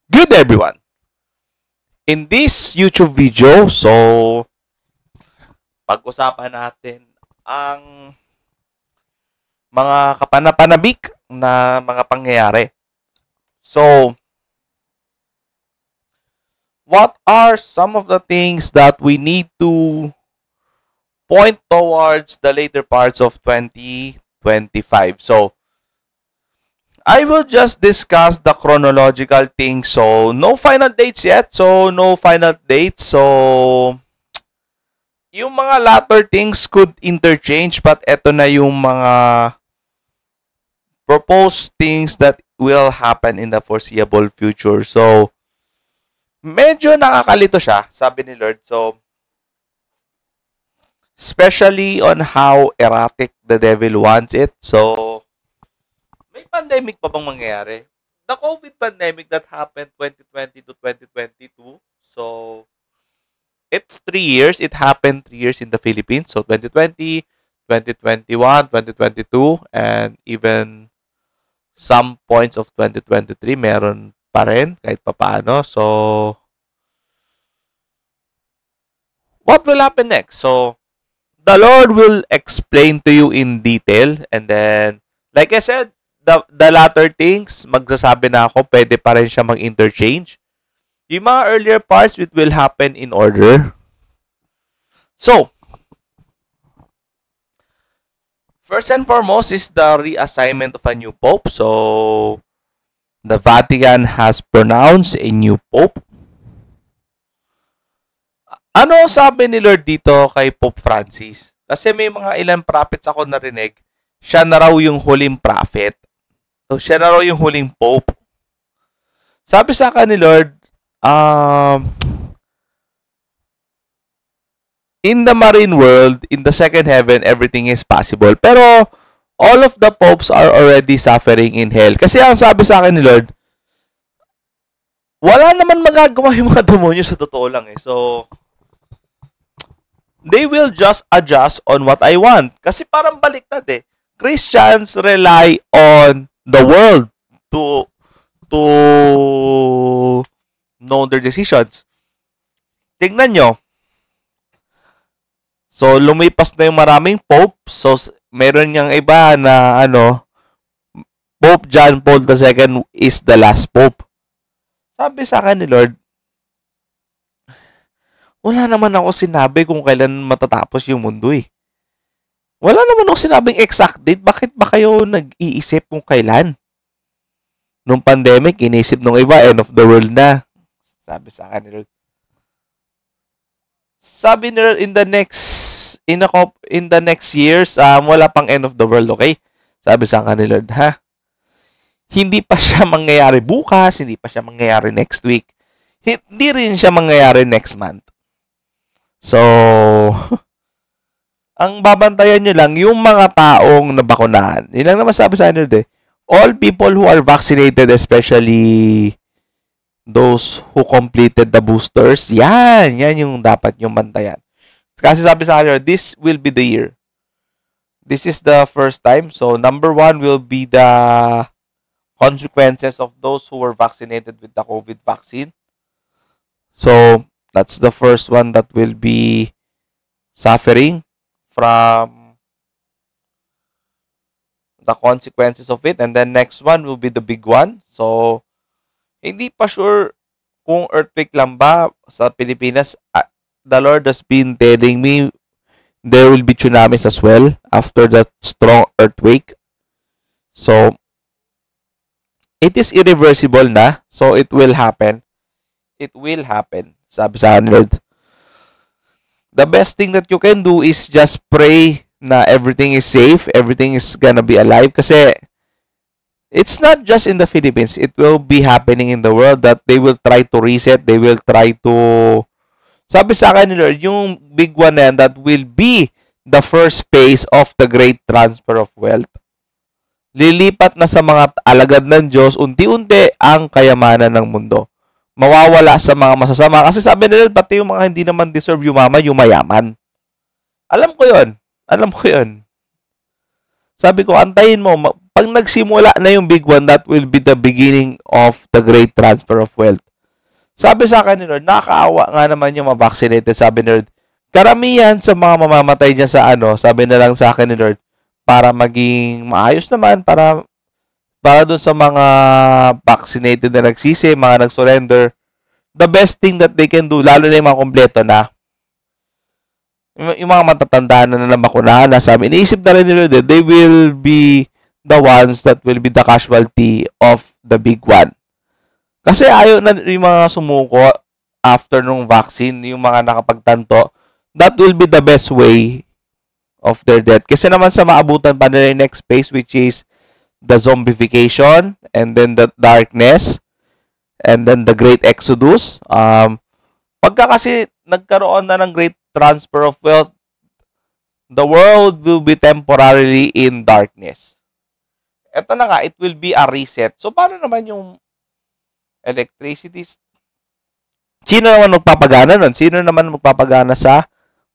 Good everyone. In this YouTube video, pag-usapan natin ang mga kapanapanabik na mga pangyayari. So, what are some of the things that we need to point towards the later parts of 2025? So, I will just discuss the chronological thing. So, no final dates yet. So, yung mga latter things could interchange, but eto na yung mga proposed things that will happen in the foreseeable future. So, medyo nakakalito siya, sabi ni Lord. So, especially on how erratic the devil wants it. So, may pandemic pa bang mangyayari? The COVID pandemic that happened 2020 to 2022. So, it's 3 years. It happened 3 years in the Philippines. So, 2020, 2021, 2022, and even some points of 2023, meron pa rin kahit papaano. So, what will happen next? So, the Lord will explain to you in detail. And then, like I said, the latter things, magsasabi na ako, pwede pa rin siya mag-interchange. Yung mga earlier parts, it will happen in order. So, first and foremost is the reassignment of a new pope. So, the Vatican has pronounced a new pope. Ano sabi ni Lord dito kay Pope Francis? Kasi may mga ilang prophets ako narinig, siya na raw yung huling prophet. So, siya na raw yung huling pope. Sabi sa akin ni Lord, in the marine world, in the second heaven, everything is possible. Pero, all of the popes are already suffering in hell. Kasi ang sabi sa akin ni Lord, wala naman magagawa yung mga demonyo sa totoo lang eh. So, they will just adjust on what I want. Kasi parang baliktad eh. Christians rely on the world to know their decisions. Tingnan nyo. So, lumipas na yung maraming pope. So, meron niyang iba na Pope John Paul II is the last pope. Sabi sa akin ni Lord, wala naman ako sinabi kung kailan matatapos yung mundo eh. Wala naman ako sinabing exact date. Bakit ba kayo nag-iisip kung kailan? Nung pandemic, inisip nung iba, end of the world na. Sabi sa akin ni Lord. Sabi ni Lord, in the next years, wala pang end of the world, okay? Sabi sa akin ni Lord, ha? Hindi pa siya mangyayari bukas, hindi pa siya mangyayari next week. Hindi rin siya mangyayari next month. So, ang babantayan nyo lang, yung mga taong nabakunahan. Yun lang naman sabi sa Lord eh. All people who are vaccinated, especially those who completed the boosters, yan yung dapat yung bantayan. Kasi sabi sa Lord, this will be the year. This is the first time. So, number 1 will be the consequences of those who were vaccinated with the COVID vaccine. So, that's the first one that will be suffering from the consequences of it. And then next one will be the big one. So, hindi pa sure kung earthquake lang ba sa Pilipinas. The Lord has been telling me there will be tsunamis as well after that strong earthquake. So, it is irreversible na. So, it will happen. It will happen. Sabi sa Lord. The best thing that you can do is just pray na everything is safe, everything is gonna be alive. Kasi it's not just in the Philippines. It will be happening in the world that they will try to reset. They will try to... Sabi sa akin ni Lord, yung big one na yan, that will be the first phase of the great transfer of wealth. Lilipat na sa mga alagad ng Diyos, unti-unti ang kayamanan ng mundo. Mawawala sa mga masasama. Kasi sabi nila, pati yung mga hindi naman deserve yumaman, yung mayaman. Alam ko yun. Sabi ko, antayin mo. pag nagsimula na yung big one, that will be the beginning of the great transfer of wealth. Sabi sa akin ni Lord, nakakaawa nga naman yung ma-vaccinated. Sabi ni Lord, karamihan sa mga mamamatay niya sa sabi na lang sa akin ni Lord, para maging maayos naman, para dun sa mga vaccinated na nagsisi, mga nag-surrender, the best thing that they can do, lalo na yung mga kompleto na, yung mga matatanda na bakunahan na sabi, iniisip na rin nila din, they will be the ones that will be the casualty of the big one. Kasi ayaw na yung mga sumuko after nung vaccine, yung mga nakapagtanto, that will be the best way of their death. Kasi naman sa maabutan pa nila yung next phase, which is the zombification, and then the darkness, and then the great exodus. Pagka kasi nagkaroon na ng great transfer of wealth, the world will be temporarily in darkness. Ito na nga, it will be a reset. So, paano naman yung electricity? Sino naman magpapagana nun? Sino naman magpapagana sa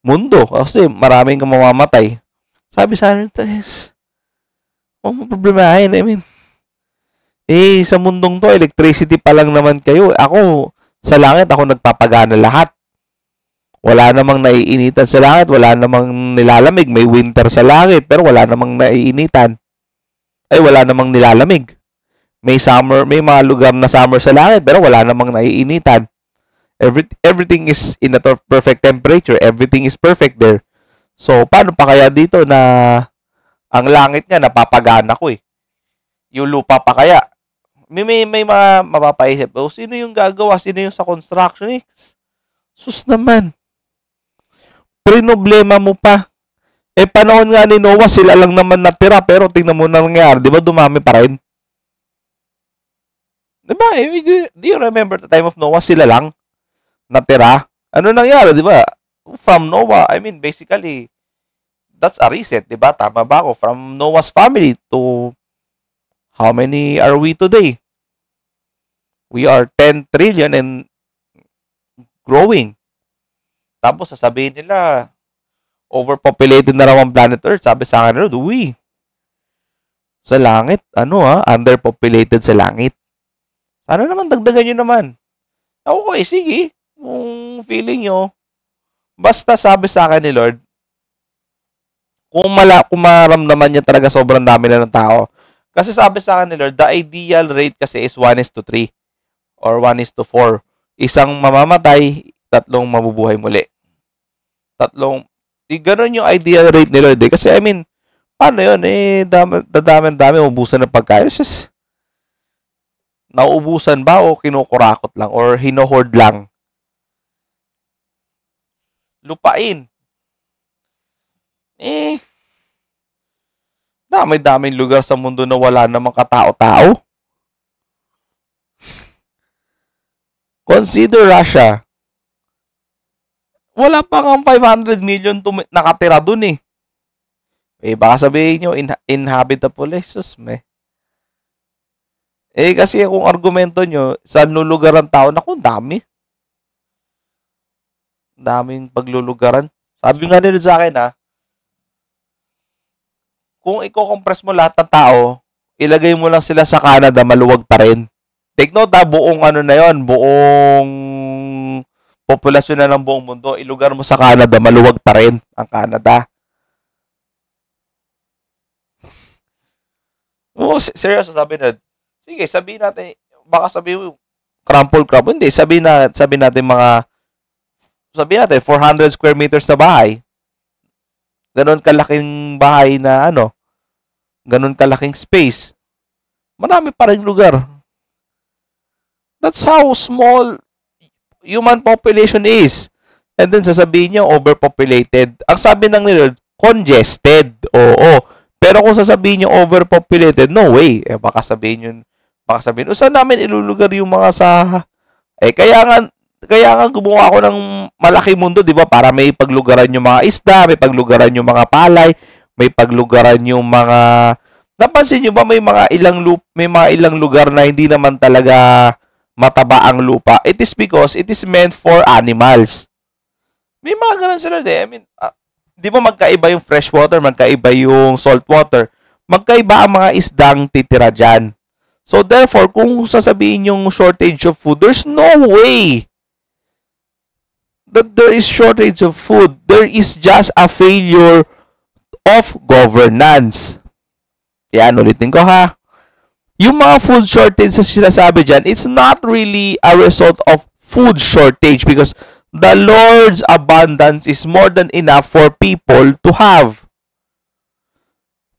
mundo? Kasi maraming mamamatay. Sabi sa akin, problemahin. I mean, sa mundong to, electricity pa lang naman kayo. Ako, sa langit, ako nagpapagana lahat. Wala namang naiinitan sa langit, wala namang nilalamig. May winter sa langit, pero wala namang naiinitan. Ay, wala namang nilalamig. May summer, may mga lugar na summer sa langit, pero wala namang naiinitan. Everything is in a perfect temperature. Everything is perfect there. So, paano pa kaya dito na ang langit nga napapagana ko eh? Yung lupa pa kaya? May mga mapapaisip, sino yung gagawa? Sino yung sa construction? Sus naman. Problema mo pa. Panahon nga ni Noah, sila lang naman natira, pero tingnan mo na nangyari, di ba dumami pa rin? Di ba? Do you remember the time of Noah, sila lang natira? Ano nangyari, di ba? From Noah, I mean, basically, that's a reset, di ba? Tama ba ako? From Noah's family to how many are we today? We are 10 trillion and growing. Tapos sasabihin nila, overpopulated na raw ang planet Earth. Sabi sa akin, sa langit, underpopulated sa langit. Sana naman, dagdagan nyo naman. Ako sige, kung feeling nyo, basta sabi sa akin ni Lord, kung maramdaman niya talaga sobrang dami na ng tao. Kasi sabi sa akin ni Lord, the ideal rate kasi is 1:3 or 1:4. Isang mamamatay, 3 mabubuhay muli. 3, ganun yung ideal rate ni Lord. Kasi I mean, paano yun? Dami, ubusan ng pagkain. Just, nauubusan ba o kinukurakot lang or hinohoard lang? Lupain. Dami-daming lugar sa mundo na wala namang katao-tao. Consider Russia. Wala pa nga 500 million nakatira dun eh. Baka sabihin nyo, inhabitable. Jesus, kasi kung argumento nyo, saan lulugaran tao? Naku, dami. Daming paglulugaran. Sabi nga nila sa akin, kung i-compress mo lahat ng tao, ilagay mo lang sila sa Canada, maluwag pa rin. Take note buong na yon, buong populasyon na ng buong mundo, ilugar mo sa Canada, maluwag pa rin ang Canada. Seryoso, sabi na, sige, sabihin natin, baka sabihin mo, crumple crab. Hindi, sabihin natin 400 square meters na bahay. Ganon kalaking bahay na ganon kalaking space. Marami pa rin lugar. That's how small human population is. And then sasabihin niya overpopulated. Ang sabi ng nila, congested. Oo. Pero kung sasabihin niya overpopulated, no way. Baka sabihin, saan namin ilulugar yung mga sa... Kaya nga gumawa ako ng malaki mundo, di ba? Para may paglugaran yung mga isda, may paglugaran yung mga palay, may paglugaran yung mga... Napansin niyo ba may mga ilang lugar na hindi naman talaga mataba ang lupa? It is because it is meant for animals. May mga ganun sila I mean, di ba magkaiba yung fresh water, magkaiba yung salt water. magkaiba ang mga isdang titira dyan. So therefore, kung sasabihin yung shortage of food, there's no way that there is shortage of food. There is just a failure of governance. Yan, ulitin ko ha. Yung mga food shortage na sinasabi dyan, it's not really a result of food shortage because the Lord's abundance is more than enough for people to have.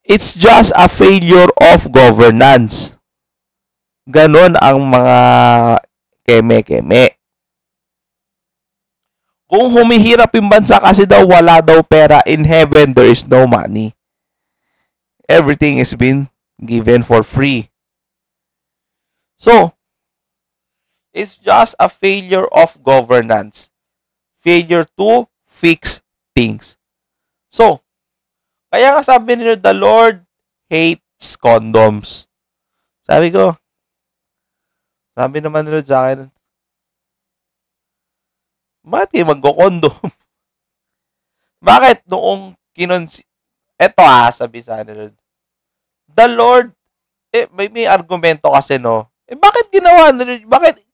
It's just a failure of governance. Ganon ang mga keme-keme. Kung humihirap yung bansa kasi daw wala daw pera, in heaven there is no money. Everything is been given for free. So, it's just a failure of governance. Failure to fix things. So, kaya nga sabi nila, the Lord hates condoms. Sabi naman nila sa akin, bakit kayo magkokondom? Bakit noong eto sabi sa nila, the Lord, may argumento kasi, no? Bakit ginawa nila, bakit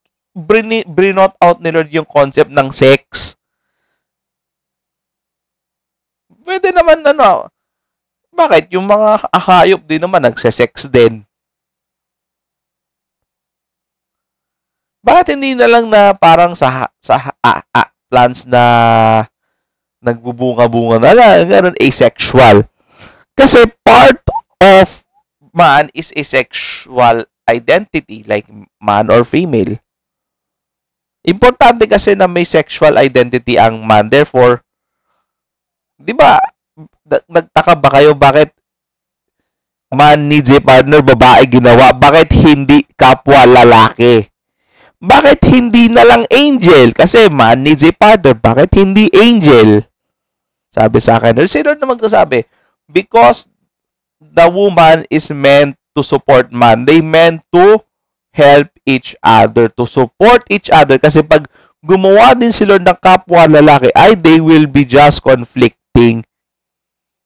brinot out nila yung concept ng sex? Pwede naman, bakit? Yung mga hayop din naman, nagsesex din. Bakit hindi na lang na parang sa plants na nagbubunga-bunga na lang, ganun, asexual? Kasi part of man is a sexual identity, like man or female. Importante kasi na may sexual identity ang man. Therefore, di ba, nagtaka ba kayo bakit man needs a partner, babae ginawa? Bakit hindi kapwa lalaki? Bakit hindi na lang angel? Kasi man needs a partner. Bakit hindi angel? Sabi sa akin, sino na magsasabi? Because the woman is meant to support man. They meant to help each other, to support each other. Kasi pag gumawa din sila ng kapwa lalaki, they will be just conflicting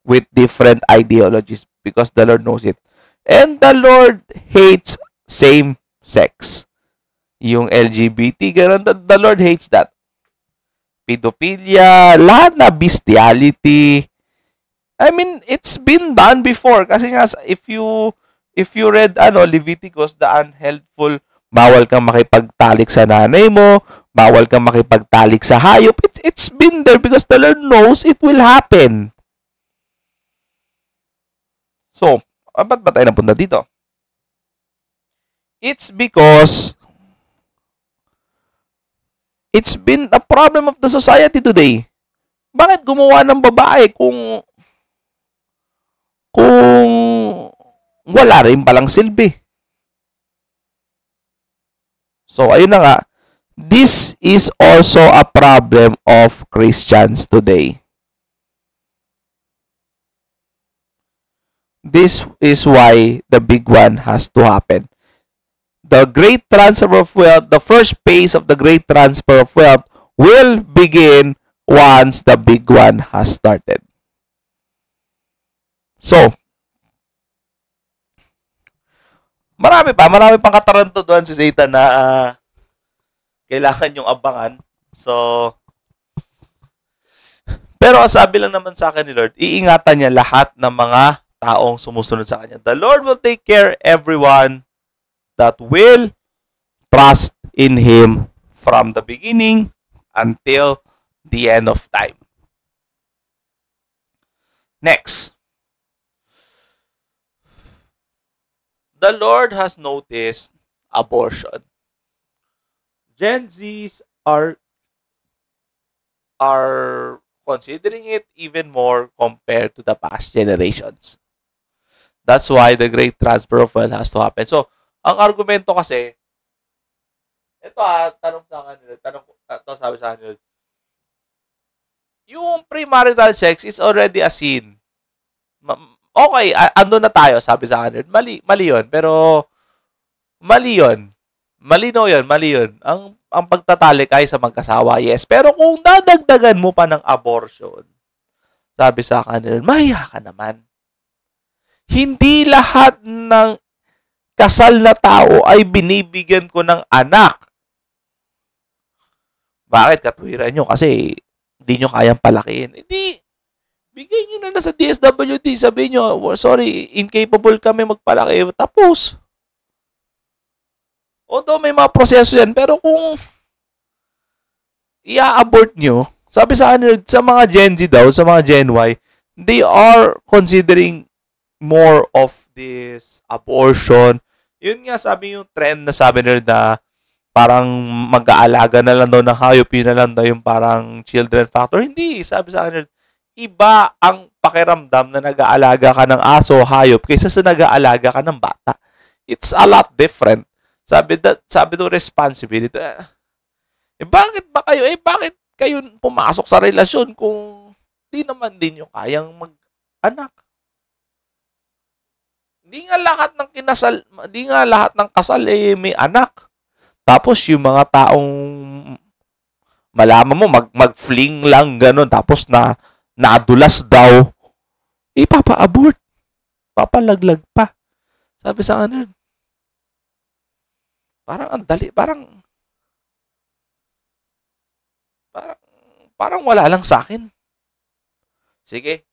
with different ideologies because the Lord knows it. And the Lord hates same sex. Yung LGBT, ganun, the Lord hates that. Pedophilia, lahat na bestiality. I mean, it's been done before. Kasi nga, if you read Leviticus, the unhealthful, bawal kang makipagtalik sa nanay mo, bawal kang makipagtalik sa hayop. It's been there because the Lord knows it will happen. So, ba't ba tayo napunta dito? It's because it's been a problem of the society today. Bakit gumawa ng babae kung wala rin palang silbi? So, ayun na nga. This is also a problem of Christians today. This is why the big one has to happen. The great transfer of wealth, the first phase of the great transfer of wealth will begin once the big one has started. So, marami pang kataranto doon si Satan na kailangan yung abangan. So, pero sabi lang naman sa akin ni Lord, iingatan niya lahat ng mga taong sumusunod sa kanya. The Lord will take care everyone that will trust in Him from the beginning until the end of time. Next. The Lord has noticed abortion. Gen Zs are considering it even more compared to the past generations. That's why the great transfer of wealth has to happen. So, ang argumento kasi, ito tanong sa kanila, sabi sa kanila, yung premarital sex is already a sin. Okay, ando na tayo, sabi sa kanila. Mali yun, pero mali yun. Malinaw yun, mali yun. Ang pagtatalik ay sa magkasawa, yes. Pero kung dadagdagan mo pa ng abortion, sabi sa kanila, mahiya ka naman. Hindi lahat ng kasal na tao ay binibigyan ko ng anak. Bakit? Katwiran nyo kasi hindi nyo kayang palakihin. Hindi. Bigay nyo na sa DSWD. Sabihin nyo, sorry, incapable kami magpalaki. Tapos. Although may mga proseso yan, pero kung i-abort nyo, sabi sa mga Gen Z daw, sa mga Gen Y, they are considering more of this abortion. Yun nga, sabi yung trend na sabi nila na parang mag-aalaga na lang daw ng hayop, yun na lang daw yung parang children factor. Hindi, sabi sa kanila, iba ang pakiramdam na nag-aalaga ka ng aso, hayop, kaysa sa nag-aalaga ka ng bata. It's a lot different. Sabi ng responsibility. Bakit ba kayo? Bakit kayo pumasok sa relasyon kung di naman din nyo kayang mag-anak? Di nga lahat ng kasal may anak. Tapos yung mga taong malaman mo mag-fling lang ganun tapos nadulas daw, papa-abort. Papalaglag pa. Sabi sa kanila, parang ang dali, parang wala lang sa akin. Sige.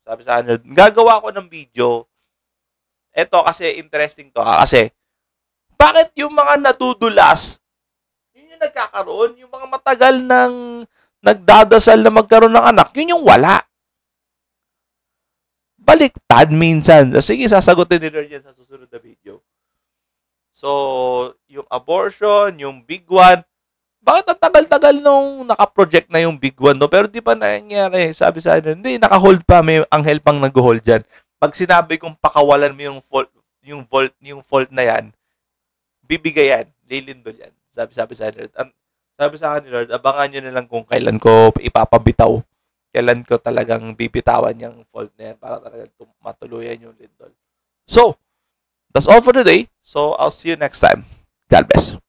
Sabi sa kanila, gagawa ko ng video. Ito kasi interesting to. Kasi, bakit yung mga nadudulas, yun yung nagkakaroon, yung mga matagal nang nagdadasal na magkaroon ng anak, yun yung wala. Baliktad minsan. Sige, sasagutin nila yan sa susunod na video. So, yung abortion, yung big one, bakit ang tagal-tagal nung naka-project na yung big one, no? Pero di pa nangyari. Sabi sa akin, hindi, naka-hold pa. May anghel pang nag-hold dyan. Pag sinabi kong pakawalan mo yung fault na yan, bibigay yan, lilindol yan. Sabi sa akin, sabi sa akin ni Lord, abangan nyo na lang kung kailan ko ipapabitaw. Kailan ko talagang bibitawan yung fault na yan para talagang matuluyan yung lindol. So, that's all for today. So, I'll see you next time. God bless.